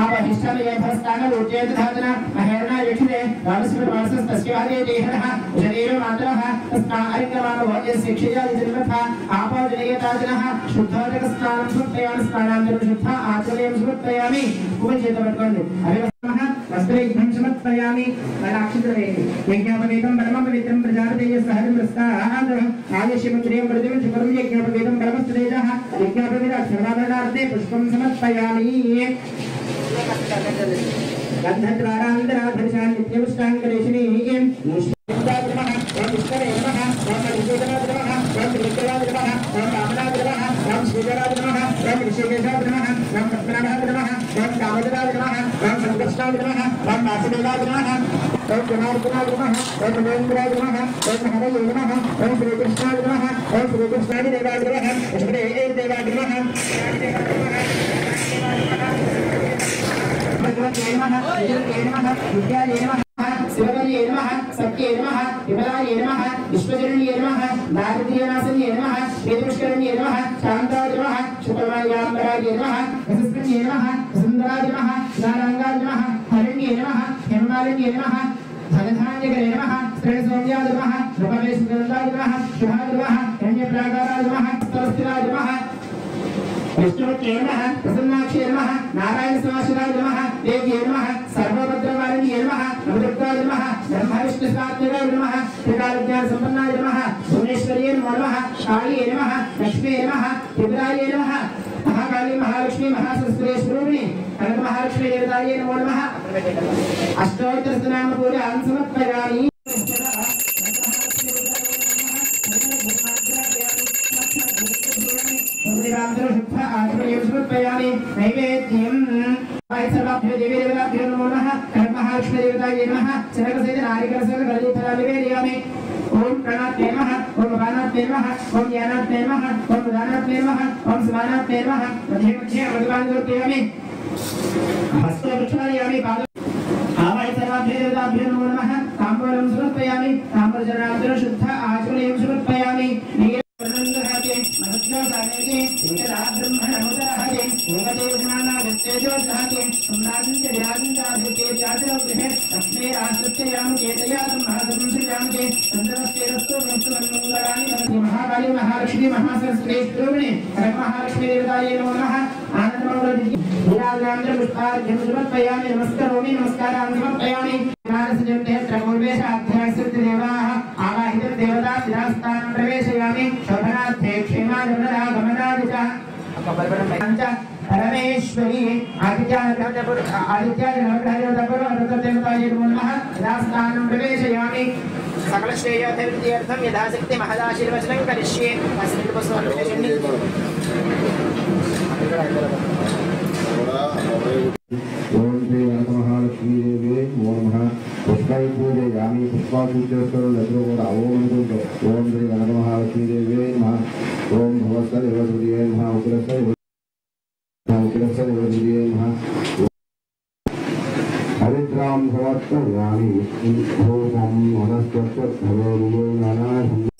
अवहिष्ठमेधस्तान लोचेत धातना महेरना यक्षिते रामस्मृत मानसस् तस्यादे देहनः शरीरो मातरः तस्मा अरिक्रमानो भवति शिक्षया जन्मथा आपो जनयताजनः शुद्धोदकस्नानं समर्पयामि स्नानान्तरं शुद्ध आचमनीयं समर्पयामि उपचेत पट्कोंडि अभिवस्मः वस्त्रैघ्नं समर्पयामि अनाक्षितवेदि यज्ञापवेदं परमं पवित्रं प्रजापतेय सहजं प्रस्ताः आयुष्यमन्त्रियं प्रतिमं शुभं यज्ञापवेदं परमस्तेजः यज्ञापवेद सर्वाभरणार्थे पुष्पं समर्पयामि गन्धद्वारान्तराधर्षान् नित्यपुष्टाङ्करेशिनी निष्ठाय नमः ओम विष्णवे नमः ओम विष्णुदेवाय नमः ओम विष्णुदेवाय नमः ओम वामनाय नमः ओम श्रीदेवाय नमः ओम ऋषिकेशाय नमः ओम पद्मनाभाय नमः ओम दामोदराय नमः ओम संकर्षणाय नमः ओम वासुदेवाय नमः ओम जनार्दनाय नमः ओम नरेन्द्राय नमः ओम हरये नमः ओम श्रीकृष्णाय नमः ओम श्रीकृष्णाय देवाय नमः श्रीदेवाय नमः भगवते नमः विद्याय नमः विद्याय नमः शिवगले नमः सत्ये नमः विमलाय नमः विश्वजनन्ये नमः नारदीयनासन्ये नमः वेदपुष्करण्ये नमः शान्ताय नमः शुक्लमायाम्बराय नमः यशस्विन्ये नमः सुन्दराय नमः नारायणाय नमः हरण्ये नमः हेममालिन्ये नमः धनधान्यकरे नमः श्रेयसौम्याय नमः नृपमेशगन्धाय नमः शुभाय नमः हिरण्यप्राकाराय नमः सरस्वतीय नमः विष्णुपत्ये नमः प्रसन्नाक्षे नमः नारायणसमाश्रयाय नमः देव्ये नमः सर्वभद्रवारिण्ये नमः नवदुर्गाय नमः ब्रह्मविष्णुसात्विकाय नमः त्रिकालज्ञानसम्पन्नाय नमः भुवनेश्वर्ये नमो नमः काल्ये नमः लक्ष्म्ये नमः त्रिपुरायै नमः महाकाली महालक्ष्मी महासरस्वती स्वरूपिणी कनकमहालक्ष्मी देवतायै नमो नमः अष्टोत्तरनामपूजां समर्पयामि नैवेद्यं सर्वाभ्यो देवीदेवताभ्यो नमो नमः कनकमहालक्ष्मी देवतायै नमः चरकसहित नारिकेलसहित ओम प्रणात्मे नमः ओम वानात्मे नमः ओम ज्ञानात्मे नमः ओम उदानात्मे नमः ओम समानात्मे नमः मध्ये मध्ये अमृतपानोत्पयामि हस्तोपचारयामि आवाय सर्वाभ्यो देवताभ्यो नमो नमः ताम्बूलं समर्पयामि ताम्बूलजलान्तरं शुद्ध आचमनीयं समर्पयामि नीलवर्णन्दहाते महत्त्वसामेते एकदा ब्रह्मणमुदरहते योगदेवसमानागत्यजोदहते सम्राजञ्च विराजञ्चाभिके चाचरगृहे तस्मै राष्ट्रस्ययामि केतया ब्रह्मादं सृजामि चन्द्रस्तेरस्तु नमस्तुमङ्गलानि भवति महाकाली महालक्ष्मी महासरस्वती स्वरूपिणी कनकमहालक्ष्मी देवतायै नमो नमः आनन्दमङ्गलदिति नीलाद्रान्द्र पुष्पार्घ्यं समर्पयामि नमस्करोमि नमस्कारान् समर्पयामि नारसजन्ते त्रयोर्वेशाध्यायस्थितिदेवाः आवाहितं देवता शिरास्थानं प्रवेशयामि शोभनार्थे क्षेमागमनागमनादि च परमेश्वरी आदित्याय नवग्रहदेवतायै नमो नमः शिरास्थानं प्रवेशयामि सकलश्रेयोऽर्थं यथाशक्ति महदाशीर्वचनं करिष्ये अस्मिन् पुष्पं ओम श्री महालक्ष्मी देवी नमो नमः पुष्पाय पूजयामि पुष्पापूजनस्तु लग्नोरावोम ओम श्री महालक्ष्मी देवी नमः ओम भवस्तर देवसूर्ये नमः उग्रस्तर देवसूर्ये नमः हरिद्राम भवत्तयामि ओम वनस्पतये नाना